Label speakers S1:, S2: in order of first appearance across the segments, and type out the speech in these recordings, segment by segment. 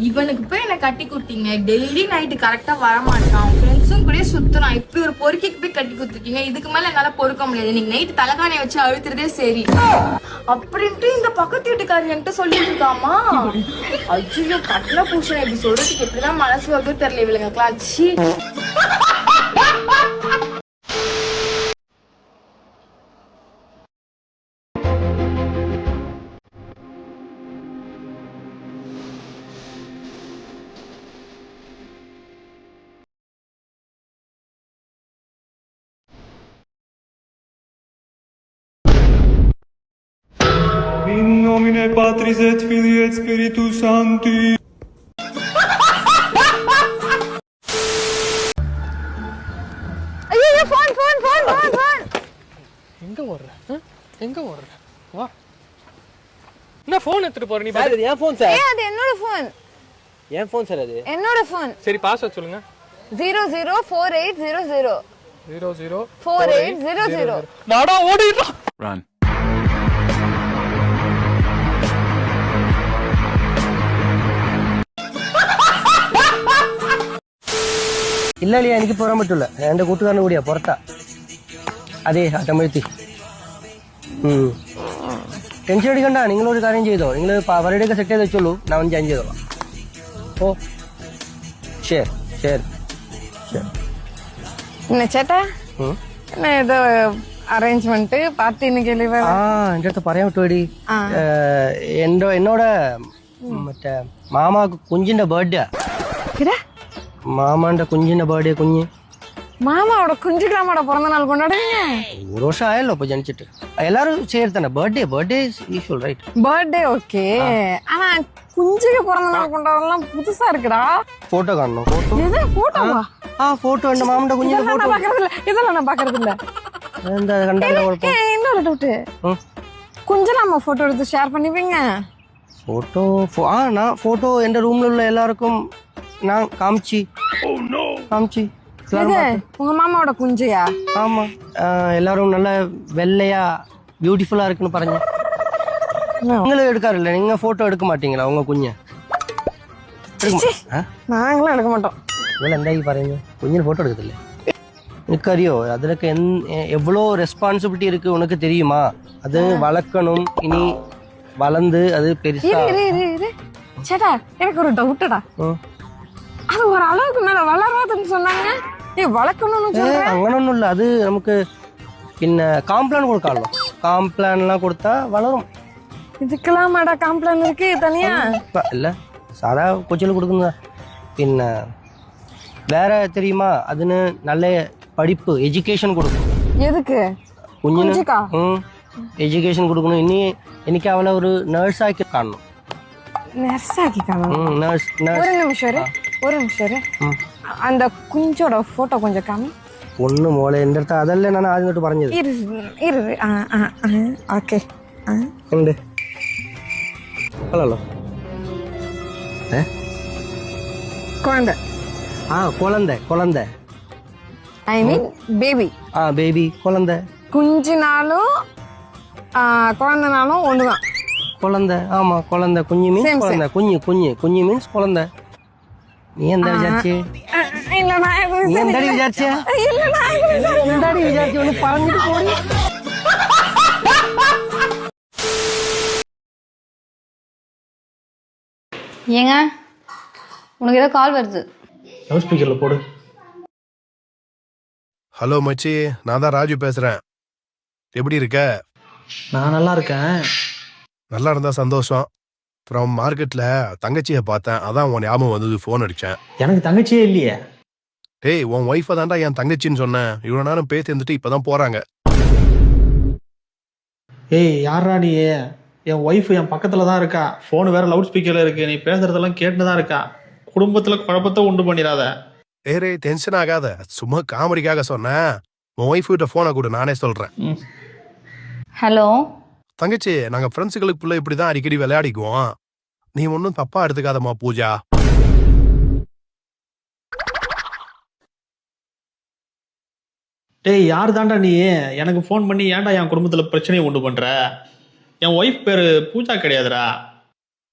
S1: இவனுக்கு போய் என்ன கட்டி கொடுத்தீங்க. டெய்லி நைட்டு கரெக்டா வர மாட்டான். ஃப்ரெண்ட்ஸும் கூட சுத்துறான். இப்படி ஒரு பொறுக்கிக்கு போய் கட்டி கொடுத்துருக்கீங்க. இதுக்கு மேல என்னால பொறுக்க முடியாது. நீங்க நைட்டு தலைகாணியை வச்சு அழுத்துறதே சரி அப்படின்ட்டு இந்த பக்கத்து வீட்டுக்காரர் என்கிட்ட சொல்லிட்டு இருக்காமா. ஐயோ கட்டின பூஷன் இப்படி சொல்றதுக்கு எப்படிதான் மனசு வருதோ தெரியல இவளுங்கலாம். சி
S2: In nomine Patris et Filii et Spiritus Sancti.
S1: ஐயோ phone phone phone phone phone
S3: எங்க ஓடுற எங்க ஓடுற வா என்ன ஃபோன் எடுத்துட்டு போற நீ
S4: சார் இது என் ஃபோன் சார்.
S1: அது என்னோட ஃபோன்.
S4: என் ஃபோன் சார் அது.
S1: என்னோட ஃபோன்.
S3: சரி பாஸ்வேர்ட் சொல்லுங்க.
S1: 004800
S3: 004800 வாடா ஓடிடா.
S2: Run.
S4: ഇല്ല അളിയാ എനിക്ക് പോരാൻ പറ്റില്ല. എന്റെ കൂട്ടുകാരനെ കൂടിയാ പുറത്താ. അതെ അട്ടമഴുത്തി. ടെൻഷൻ അടിക്കണ്ട. നിങ്ങളൊരു കാര്യം ചെയ്തോ. നിങ്ങൾ അവരുടെയൊക്കെ സെറ്റ് ചെയ്ത് വെച്ചോളൂ. ഞാൻ ഒന്ന് ജോയിൻ ചെയ്തോളാം. ഓ ശരി ശരി ശരി.
S1: என்ன சேட்டா என்ன ஏதோ அரேஞ்ச்மெண்ட் பார்ட்டின்னு கேள்வி.
S4: ആ എന്റെ അടുത്ത് പറയാൻ പറ്റുമടി. എന്നോട് മറ്റേ മാമ കുഞ്ഞിന്റെ ബർത്ത്ഡേ. മാമാന്റെ കുഞ്ഞിന്റെ ബർത്ത്ഡേ. കുഞ്ഞ്
S1: மாமாவோட குஞ்சுக்கிராமோட பிறந்த நாள் கொண்டாடுவீங்க.
S4: ഒരു വർഷം ആയല്ലോ ഇപ്പൊ ജനിച്ചിട്ട്. എല്ലാരും ചേർത്തന്നെ birthday usual right.
S1: Birthday okay. ஆனா குஞ்சுக்கு பிறந்த நாள் கொண்டாடலாம் புதுசா இருக்குடா.
S4: ഫോട്ടോ കാണണോ? ഫോട്ടോ
S1: இது போட்டோவா?
S4: ആ ഫോട്ടോ ഉണ്ട്. മാമന്റെ കുഞ്ഞിന്റെ
S1: இதெல்லாம்
S4: ഫോട്ടോ.
S1: நான் பாக்குறது இல்ல. இதெல்லாம் நான் பாக்குறது இல்ல.
S4: എന്താ കണ്ടാലോ കുഴപ്പം.
S1: இன்னொரு டவுட். കുഞ്ചലാമ ഫോട്ടോ എടുത്ത് ഷെയർ பண்ணுவீங்க?
S4: ഫോട്ടോ ഞാൻ ഫോട്ടോ എന്റെ റൂമിലുള്ള എല്ലാവർക്കും ഞാൻ കാമിച്ചു.
S1: இது உங்க மாமாவோட குஞ்சியா?
S4: ஆமா எல்லாரும் நல்ல வெள்ளையா பியூட்டிஃபுல்லா இருக்குன்னு പറഞ്ഞു. நீங்களும் எடுக்காറില്ല. நீங்க போட்டோ எடுக்க மாட்டீங்களா உங்க കുഞ്ഞ്?
S1: நாங்களும் எடுக்க மாட்டோம்.
S4: നിങ്ങൾ എന്തായി പറയുന്നത്? കുഞ്ഞിന് ഫോട്ടോ എടുക്കത്തില്ലേ? എനിക്കറിയോ അതിലൊക്കെ എவ்வளோ ரெஸ்பான்சிபிலிட்டி இருக்கு உனக்கு தெரியுமா? அது வளர்க்கணும். இனி வளர்ந்து அது பெருசா.
S1: சேட்டா எனக்கு ஒரு டவுட்டடா. அது ஒரு அளவுக்கு மேல வளராதுன்னு சொன்னாங்க. வளர்க்கணும்னு சொல்றேன்.
S4: അങ്ങനൊന്നും ഇല്ല. അത് നമുക്ക് പിന്നെ കാംപ്ലാൻ കൊടുക്കാമല്ലോ. കാംപ്ലാൻ എല്ലാം കൊടുത്താ വളരും.
S1: இதுக்கெல்லாமாடா காம்ப்ளான் இருக்கு தனியா?
S4: இல்ல சாதா கொச்சில கொடுക്കുന്നதா. പിന്നെ വേറെ தெரியுமா? അതിന് நல்ல படிப்பு எஜுகேஷன் கொடுக்கும்.
S1: எதுக்கு?
S4: കുഞ്ഞിന് എജുകേഷൻ കൊടുക്കണം. ഇനി എനിക്ക് അവളെ ഒരു നേഴ്സാക്കി കാണണം.
S1: நர்ஸாக்கி காணும்.
S4: നേഴ്സ്
S1: ஒரு நிமிஷம் அந்த குஞ்சோட போட்டோ கொஞ்சம் காமி.
S4: ഒന്ന് മോളെ എൻ്റെ അടുത്ത് അതല്ലേ ഞാൻ ആദ്യം തൊട്ട് പറഞ്ഞത്.
S1: ஓகே
S4: ഉണ്ട് കൊള്ളാലോ.
S1: குழந்தை.
S4: குழந்தை
S1: ஐ மீன் பேபி.
S4: பேபி குழந்தை.
S1: குஞ்சினாலும் குழந்தைனாலும் ஒண்ணுதான்.
S4: குழந்தை. ஆமா குழந்தை. குஞ்சு மீன்ஸ் குழந்தை. குஞ்சு மீன்ஸ் குழந்தை. നീ എന്താ വിചാരിച്ചേ? നീ എന്താടി വിചാരിച്ചേ? എന്താടി വിചാരിച്ചു? ഒന്ന് പറഞ്ഞിട്ട് പോടി.
S5: ஏங்க உனக்கு ஏதோ கால் வருது.
S3: லவுட் ஸ்பீக்கர்ல போடு.
S6: ஹலோ மச்சி, நான் தான் ராஜு பேசுறேன். எப்படி இருக்க?
S3: நான் நல்லா இருக்கேன்.
S6: நல்லா இருந்தா சந்தோஷம். அப்புறம் மார்க்கெட்ல தங்கச்சியை பார்த்தேன், அதான் உன் ஞாபகம் வந்தது, ஃபோன் அடிச்சேன்.
S3: எனக்கு தங்கச்சியே இல்லையே.
S6: டேய், உன் ஒய்ஃபை தான்டா என் தங்கச்சின்னு சொன்னேன். இவ்வளவு நேரம் பேசி இருந்துட்டு இப்பதான் போறாங்க.
S7: ஏய் யாரா நீ? என் ஒய்ஃப் என் பக்கத்துல தான் இருக்கா. ஃபோன் வேற லவுட் ஸ்பீக்கர்ல இருக்கு. நீ பேசுறதெல்லாம் கேட்டுதான் தான் இருக்கா. குடும்பத்துல குழப்பத்தை உண்டு பண்ணிடாத.
S6: ஏரே டென்ஷன் ஆகாத, சும்மா காமெடிக்காக சொன்னேன். உன் ஒய்ஃப் கிட்ட போனை கொடு, நானே சொல்றேன்.
S5: ஹலோ
S6: தங்கச்சி, நாங்க ஃப்ரெண்ட்ஸுகளுக்குள்ள இப்படிதான் அடிக்கடி விளையாடிக்குவோம். நீ ஒன்னும் தப்பா எடுத்துக்காதம்மா பூஜா.
S7: டேய் யார் தாண்டா நீ? எனக்கு ஃபோன் பண்ணி ஏன்டா என் குடும்பத்துல பிரச்சனையை உண்டு பண்ற? என் ஒய்ஃப் பேரு பூஜா கிடையாதுடா.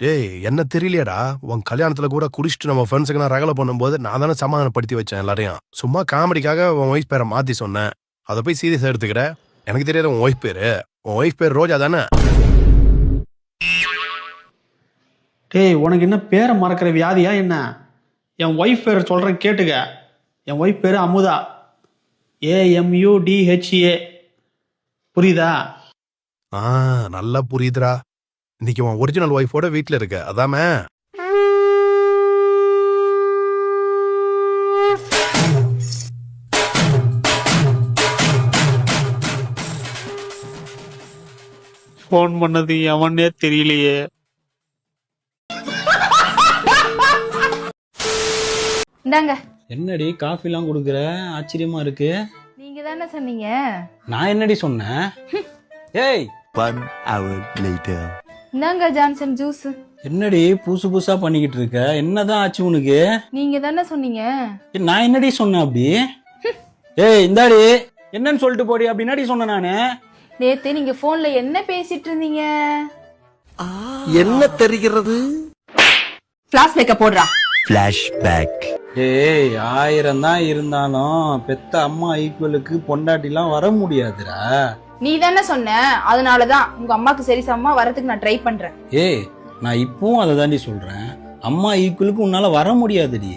S6: டேய் என்ன தெரியலையாடா, உன் கல்யாணத்துல கூட குடிச்சிட்டு நம்ம ஃப்ரெண்ட்ஸுக்கு நான் ரகலை பண்ணும்போது நான் தானே சமாதானப்படுத்தி வச்சேன் எல்லாரையும். சும்மா காமெடிக்காக உன் ஒய்ஃப் பேரை மாத்தி சொன்னேன். அதை போய் சீரியஸா எடுத்துக்கிற. எனக்கு தெரியாத உன் ஒய்ஃப் பேரு. உன் ஒய்ஃப் பேர் ரோஜா தானே?
S7: டேய் உனக்கு என்ன பேரை மறக்கிற வியாதியா என்ன? என் ஒய்ஃப் பேர் சொல்கிறேன் கேட்டுக்க. என் ஒய்ஃப் பேர் அமுதா. AMUDHA. புரியுதா?
S6: நல்லா புரியுதுடா. இன்னைக்கு உன் ஒரிஜினல் ஒய்ஃபோட வீட்டுல இருக்க அதாமே.
S7: ஃபோன் பண்ணது எவனே தெரியலையே.
S5: இந்தாங்க.
S8: என்னடி காஃபிலாம் கொடுக்குற? ஆச்சரியமா இருக்கு.
S5: நீங்க தானே சொன்னீங்க.
S8: நான் என்னடி சொன்னேன்? ஏய்,
S5: இந்தாங்க ஜான்சன் ஜூஸ்.
S8: என்னடி புதுசு புதுசா பண்ணிக்கிட்டு இருக்க? என்னதான் ஆச்சு உனக்கு?
S5: நீங்க தானே சொன்னீங்க.
S8: நான் என்னடி சொன்னேன் அப்படி? ஏய் இந்தாடி, என்னன்னு சொல்லிட்டு போடி. அப்படி என்னடி சொன்னேன் நானு?
S5: நேத்து நீங்க போன்ல என்ன பேசிட்டு இருந்தீங்க?
S4: என்ன தெரிகிறது?
S1: கிளாஸ் வைக்க போடுறா.
S4: பிளாஷ்பேக்.
S8: ஏய் 1000 தான் இருந்தாலும் பெத்த அம்மா ஈக்குவலுக்கு பொண்டாட்டிலாம் வர முடியாதுடா.
S5: நீ தானே சொன்ன, அதனாலதான் உங்க அம்மாக்கு சரி சமமா வரதுக்கு நான் ட்ரை பண்றேன்.
S8: ஏய் நான் இப்பவும் அதை தாண்டி சொல்றேன். அம்மா ஈக்குவலுக்கு உன்னால வர முடியாதுடி.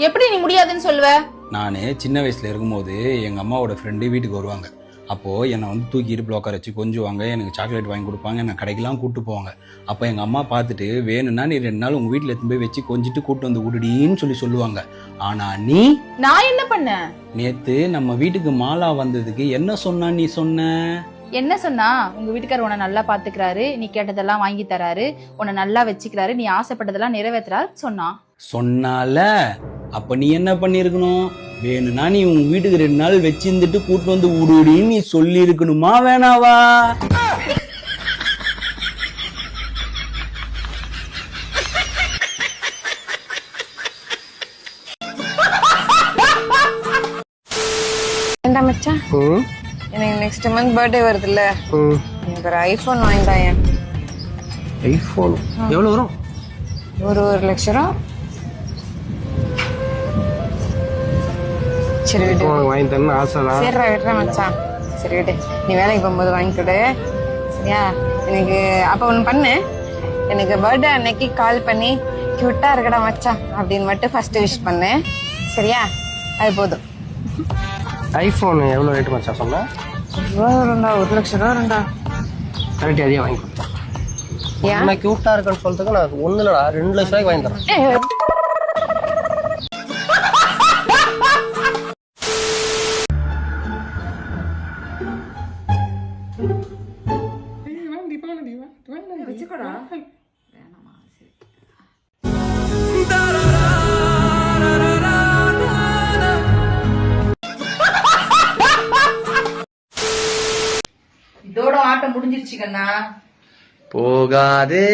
S5: எப்படி நீ முடியாதுன்னு சொல்லுவ?
S8: நான் சின்ன வயசுல இருக்கும்போது எங்க அம்மாவோட ஃப்ரெண்டு வீட்டுக்கு வருவாங்க. அப்போ என்னை வந்து தூக்கி இடுப்புல உட்கார வச்சு கொஞ்சுவாங்க, எனக்கு சாக்லேட் வாங்கி கொடுப்பாங்க, என்னை கடைக்கெல்லாம் கூப்பிட்டு போவாங்க. அப்போ எங்க அம்மா பார்த்துட்டு, வேணும்னா நீ 2 நாள் உங்க வீட்டுல எடுத்து போய் வச்சு கொஞ்சிட்டு கூப்பிட்டு வந்து விடுடின்னு சொல்லுவாங்க. ஆனா
S5: நான் என்ன பண்ணேன்?
S8: நேத்து நம்ம வீட்டுக்கு மாலா வந்ததுக்கு என்ன சொன்னா? நீ சொன்ன
S5: என்ன சொன்னா? உங்க வீட்டுக்காரர் உன்னை நல்லா பாத்துக்கிறாரு, நீ கேட்டதெல்லாம் வாங்கி தராரு, உன்னை நல்லா வச்சுக்கிறாரு, நீ ஆசைப்பட்டதெல்லாம் நிறைவேற்றுறாரு
S8: சொன்னால. அப்ப நீ என்ன பண்ணிருக்கணும்? வேணும்னா நீ உங்க வீட்டுக்கு 2 நாள் வச்சிருந்துட்டு கூட்டு வந்து விடுடின்னு நீ சொல்லி இருக்கணுமா வேணாவா?
S9: ஏண்டா மச்சான், எனக்கு நெக்ஸ்ட் மந்த் பர்த்டே வருதுல்ல, எனக்கு ஒரு ஐபோன் வாங்கிட்டாங்க.
S4: ஐபோன் எவ்வளவு வரும்?
S9: ஒரு லட்சம். சரி விடு,
S4: வாங்கி தரணும் ஆசைதான்.
S9: சரி விடுறேன் மச்சான். சரி விடு, நீ வேலைக்கு போகும்போது வாங்கி கொடு சரியா? எனக்கு அப்ப ஒண்ணு பண்ணு, எனக்கு பர்த்டே அன்னைக்கு கால் பண்ணி கியூட்டா இருக்கடா மச்சான் அப்படின்னு மட்டும் ஃபர்ஸ்ட் விஷ் பண்ணு சரியா? அது போதும்.
S4: ஐபோன் எவ்வளவு ரேட்டு மச்சான் சொன்ன?
S9: 1 லட்சம் ரூபா வரும்டா.
S4: கரெக்ட், அதையும் வாங்கி கொடுத்தேன். என்ன கியூட்டா இருக்குன்னு சொல்றதுக்கு நான் 1 இல்லடா 2 லட்சம் ரூபாய்க்கு வாங்கி தரேன்.
S1: இதோட ஆட்டம் முடிஞ்சிருச்சு கண்ணா.
S10: போகாதே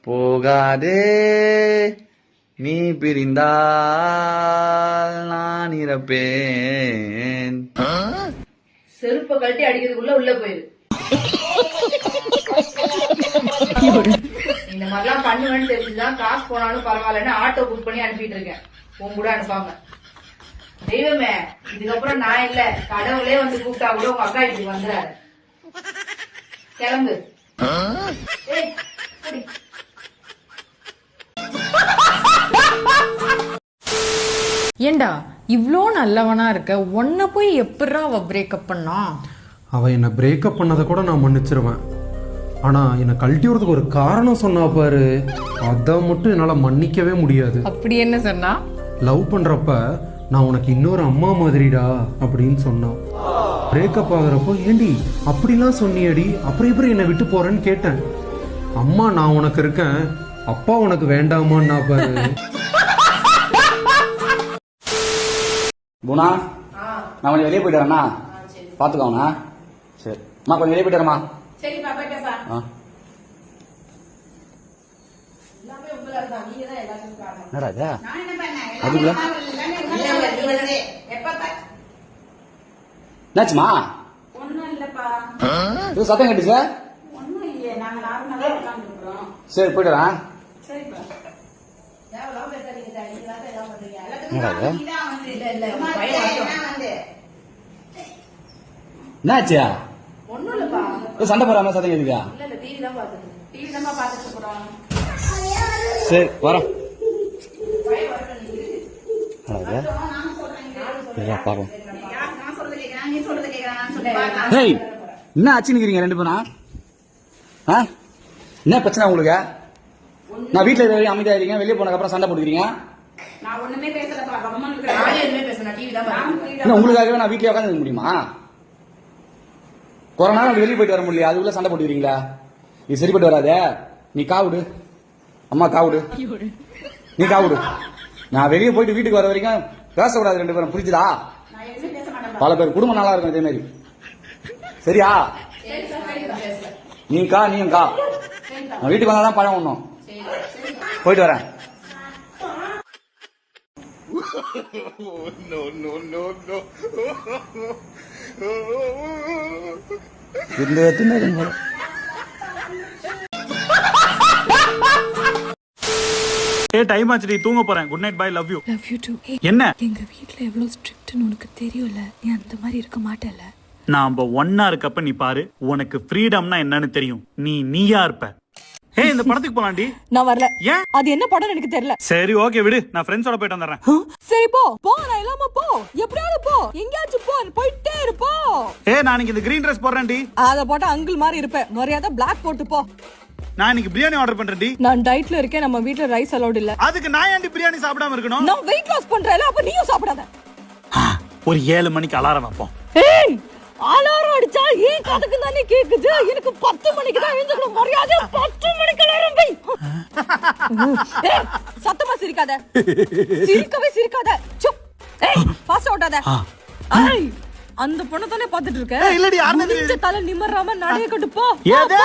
S10: போகாதே நீ பிரிந்தால் நான் இறப்பேன்.
S1: செருப்ப கழட்டி அடிக்கிறதுக்குள்ள உள்ள போயிரு. இந்த மாதிரிலாம் பண்ணுவேன்னு தெரிஞ்சுதான் காசு போனாலும் பரவாயில்லன்னு ஆட்டோ புக் பண்ணி அனுப்பிட்டு இருக்கேன். உன் கூட அனுப்பாம. தெய்வமே, இதுக்கப்புறம் நான் இல்ல, கடவுளே வந்து கூப்பிட்டா கூட உங்க அக்கா இப்படி வந்துடாரு. கிளம்பு.
S11: ஏண்டா இவ்ளோ நல்லவனா இருக்க, உன்னை போய் எப்படா அவ பிரேக்கப் பண்ணா?
S12: அவள் என்னை பிரேக்கப் பண்ணதை கூட நான் மன்னிச்சிருவேன். ஆனால் என்னை கழட்டி வரதுக்கு ஒரு காரணம் சொன்னா பாரு, அதை மட்டும் என்னால் மன்னிக்கவே முடியாது.
S11: அப்படி என்ன சொன்னா?
S12: லவ் பண்ணுறப்ப நான் உனக்கு இன்னொரு அம்மா மாதிரிடா அப்படின்னு சொன்னான். பிரேக்கப் ஆகுறப்போ ஏண்டி அப்படிலாம் சொன்னியடி, அப்புறம் எப்படி என்னை விட்டு போறேன்னு கேட்டேன். அம்மா நான் உனக்கு இருக்கேன், அப்பா உனக்கு வேண்டாமான்னா பாரு.
S10: குணா, நான் கொஞ்சம் வெளியே போயிட்டு வரேண்ணா, பாத்துக்கோங்கண்ணா. சரி அம்மா, கொஞ்சம் வெளியே போயிட்டு வரேம்மா.
S1: சரிப்பா, போயிட்டப்பா.
S10: என்னடா இது? அதுக்குள்ள என்னாச்சுமா?
S1: ஒண்ணும் இல்லப்பா.
S10: சத்தம் கட்டுச்சு.
S1: ஒண்ணும் இல்லையே, நாங்க நார்மலா உட்கார்ந்துருக்கோம்.
S10: சரி போயிட்டு வரேன். என்னாச்சியா? சண்டை போறாம சத்தம் கேக்குதா? சரி வரோம். பாப்போம். என்ன ஆச்சுன்னு ரெண்டு பேரும்? என்ன பிரச்சனை உங்களுக்கு? நான் வீட்டுல இருக்க அமைதியா இருக்கீங்க, வெளியே போனதுக்கு அப்புறம் சண்டை போட்டுக்கிறீங்க. உங்களுக்காகவே நான் வீட்டுல உட்காந்து முடியுமா? கொரோனா வெளியே போயிட்டு வர முடியல, அதுக்குள்ள சண்டை போட்டுக்கிறீங்களா? இது சரிப்பட்டு வராதே. நீ காவுடு, அம்மா காவுடு, நீ காவுடு. நான் வெளியே போயிட்டு வீட்டுக்கு வர வரைக்கும் பேசக்கூடாது ரெண்டு பேரும், புரிஞ்சுதா? பல பேர் குடும்பம் நல்லா இருக்கும் இதே மாதிரி. சரியா? நீ கா, நீயும் கா. நான் வீட்டுக்கு வந்தாதான் பழம் ஒண்ணும். போயிட்டு வரேன்.
S2: டைம் ஆச்சு, தூங்க போறேன். Good night, bye, love you.
S13: Love you too.
S2: என்ன?
S13: எங்க வீட்ல எவ்வளவு ஸ்ட்ரிக்ட்னு உனக்கு தெரியும்ல, நீ அந்த மாதிரி இருக்க மாட்டல.
S2: நாம ஒன்னா இருக்கப்ப நீ பாரு, உனக்கு ஃப்ரீடம்னா என்னன்னு தெரியும். நீயா இருப்ப. ஏய், இந்த படத்துக்கு போலாண்டி.
S13: நான் வரல.
S2: ஏன்?
S13: அது என்ன படம் எனக்கு தெரியல.
S2: சரி ஓகே விடு, நான் ஃப்ரெண்ட்ஸோட போயிட்டு வந்துடுறேன்.
S13: சரி போ போ, நான் இல்லாம போ, எப்படியாவது போ, எங்கயாச்சும் போ, போயிட்டே இருப்போ.
S2: நான் இன்னைக்கு இந்த கிரீன் ட்ரெஸ் போடுறேன்டி.
S13: அத போட்டா அங்கிள் மாதிரி இருப்பேன், மரியாதை பிளாக் போட்டு போ.
S2: நான் இன்னைக்கு பிரியாணி ஆர்டர் பண்றேன்டி.
S13: நான் டயட்ல இருக்கேன், நம்ம வீட்ல ரைஸ் அலௌட் இல்ல.
S2: அதுக்கு நான் ஏன்டி பிரியாணி சாப்பிடாம இருக்கணும்?
S13: நான் வெயிட் லாஸ் பண்றேன்ல, அப்ப நீயும் சாப்பிடாத.
S2: ஒரு 7 மணிக்கு அலாரம் வைப்போம்.
S13: ஏய், அலாரம் அடிச்சா ஏன் கதுக்கு தானே கேக்குது? எனக்கு 10 மணிக்கு தான் எழுந்திரணும், மரியாதை 10 மணிக்கு அலாரம் வை. ஏய், சத்தமா சிரிக்காத, சிரிக்கவே சிரிக்காத. சுப். ஏய், ஃபாஸ்ட் ஓடாத. ஏய், அந்த பொண்ண தானே பாத்துட்டு இருக்க?
S2: இல்லடி, யாரனே தெரியல.
S13: தலை நிமறாம நடைய கட்டு போ.
S2: ஏதே?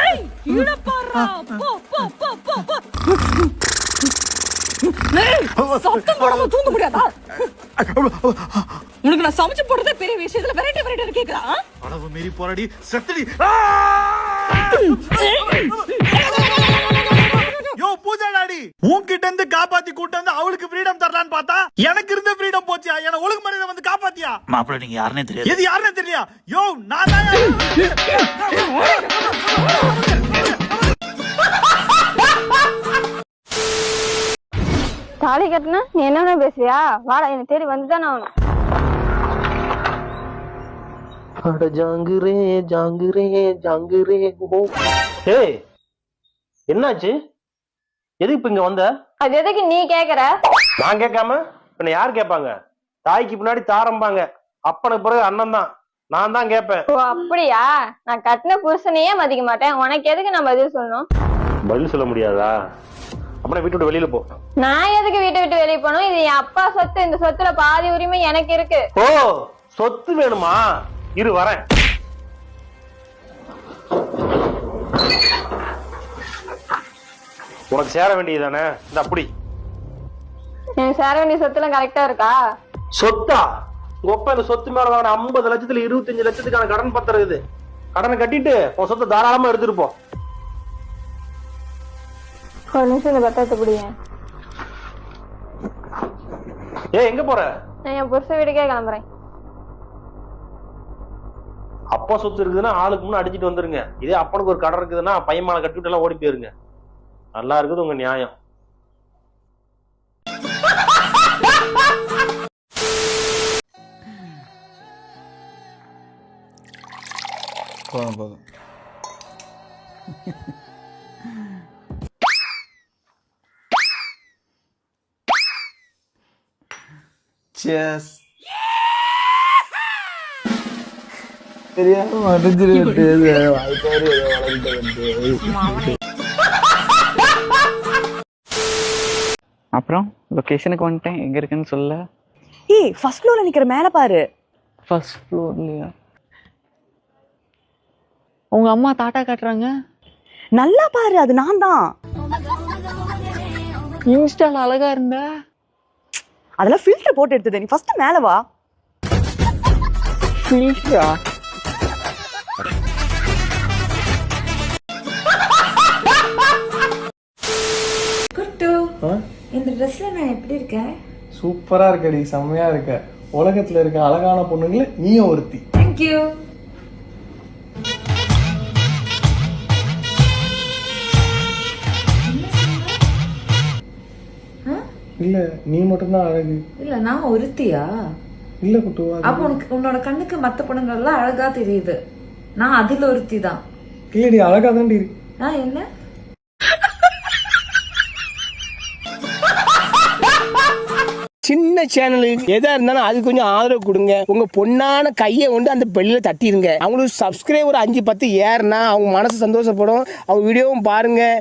S13: ஏய், இட பாறா. போ போ போ போ. ஏய், சத்தம் போடாம தூங்க முடியாதா? உனக்கு நான் சமைச்சு போடுறதே பெரிய விஷயத்துல வெரைட்டி வெரைட்டி கேக்குறா?
S2: அளவு மீறி போராடி செத்துடி. யோ பூஜாடாடி, உன்கிட்ட இருந்து காப்பாத்தி கூட்ட வந்து அவளுக்கு ஃப்ரீடம் தரலான்னு பார்த்தா எனக்கு இருந்த ஃப்ரீடம் போச்சியா? என்ன ஒழுங்கு மரியாதை வந்து காப்பாத்தியா? மாப்பிள்ள நீங்க யாருனே தெரியாது. எது யாருனே தெரியலையா? யோ நான் தான்.
S9: தாலி கட்டினா நீ என்ன பேசுவியா? வாடா, என்ன தேடி வந்துதான் ஆகணும்.
S4: அட ஜாங்குரே ஜாங்குரே ஜாங்குரே. ஏய், என்னாச்சு? எதுக்கு இப்ப இங்க வந்த?
S9: அது எதுக்கு நீ கேக்குற?
S4: நான் கேட்காம பின்ன யார் கேட்பாங்க? தாய்க்கு பின்னாடி தாரம்பாங்க, அப்பனுக்கு பிறகு அண்ணன் தான். நான் தான் கேட்பேன்.
S9: ஓ அப்படியா? நான் கட்டின புருஷனையே மதிக்க மாட்டேன், உனக்கு எதுக்கு நான் பதில் சொல்லணும்?
S4: பதில் சொல்ல முடியாதா? அப்படியே வீட்டு விட்டு வெளியில போ.
S9: நான் எதுக்கு வீட்டை விட்டு வெளியே போகணும்? இது என் அப்பா சொத்து, இந்த சொத்துல பாதி உரிமை எனக்கு இருக்கு.
S4: ஓ, சொத்து வேணுமா? இரு வரேன். உனக்கு சேர வேண்டியதானே? இந்த அப்படி
S9: எனக்கு சேர வேண்டிய சொத்துல கரெக்டா இருக்கா?
S4: சொத்தா? உங்க அப்பா இந்த சொத்து மேல வாங்கின 50 லட்சத்துல 25 லட்சத்துக்கான கடன் பத்திரம் இருக்குது. கடனை கட்டிட்டு உன் சொத்தை தாராளமா எடுத்துட்டு போ.
S9: ஒரு நிமிஷம் இந்த பத்திரத்தை பிடிங்க.
S4: எங்க போற?
S9: நான் என் புருஷ வீட்டுக்கே கிளம்புறேன்.
S4: அப்பா சொத்து இருக்குதுன்னா ஆளுக்கு முன்ன அடிச்சுட்டு வந்துருங்க. இதே அப்பனுக்கு ஒரு கடன் இருக்குதுன்னா பையன் மேல கட்டிவிட்டு எல்லாம் ஓடி போயிருங்க. நல்லா இருக்குது உங்க நியாயம்.
S10: போதும். Cheers. தெரியாம மறைஞ்சிட்டு அப்புறம் லொகேஷனுக்கு வந்துட்டேன். எங்க இருக்குன்னு சொல்ல.
S13: ஏய், ஃபர்ஸ்ட் ஃப்ளோர்ல நிக்கிற மேல பாரு.
S10: ஃபர்ஸ்ட் ஃப்ளோர்லயா? உங்க அம்மா டாட்டா காட்டுறாங்க.
S13: நல்லா பாரு, அது நான் தான்.
S10: இன்ஸ்டால அழகா இருந்தா.
S13: அதெல்லாம் ஃபில்டர் போட்டு எடுத்தது. நீ ஃபர்ஸ்ட் மேல வா.
S10: ஃபில்டரா?
S13: இந்த ட்ரெஸ்ல நான் எப்படி இருக்கேன்?
S3: சூப்பரா இருக்கடி, செம்மையா இருக்க. உலகத்துல இருக்க அழகான பொண்ணுங்கள நீயும் ஒருத்தி.
S13: தேங்க்யூ.
S3: இல்ல நீ மட்டும்தான் அழகு.
S13: இல்ல நான் ஒருத்தியா?
S3: இல்ல குட்டுவா.
S13: அப்ப உனக்கு உன்னோட கண்ணுக்கு மத்த பொண்ணுங்க எல்லாம் அழகா தெரியுது. நான் அதுல ஒருத்தி தான்.
S3: இல்லடி அழகா தான் இருக்கு.
S13: என்ன?
S4: சின்ன சேனலுக்கு எதா இருந்தாலும் அது கொஞ்சம் ஆதரவு கொடுங்க. உங்க பொண்ணான கையை கொண்டு அந்த பெல்லில தட்டிடுங்க. அவங்களுக்கு சப்ஸ்கிரைபர் 5-10 ஏறுனா அவங்க மனசு சந்தோஷப்படும். அவங்க வீடியோவும் பாருங்க.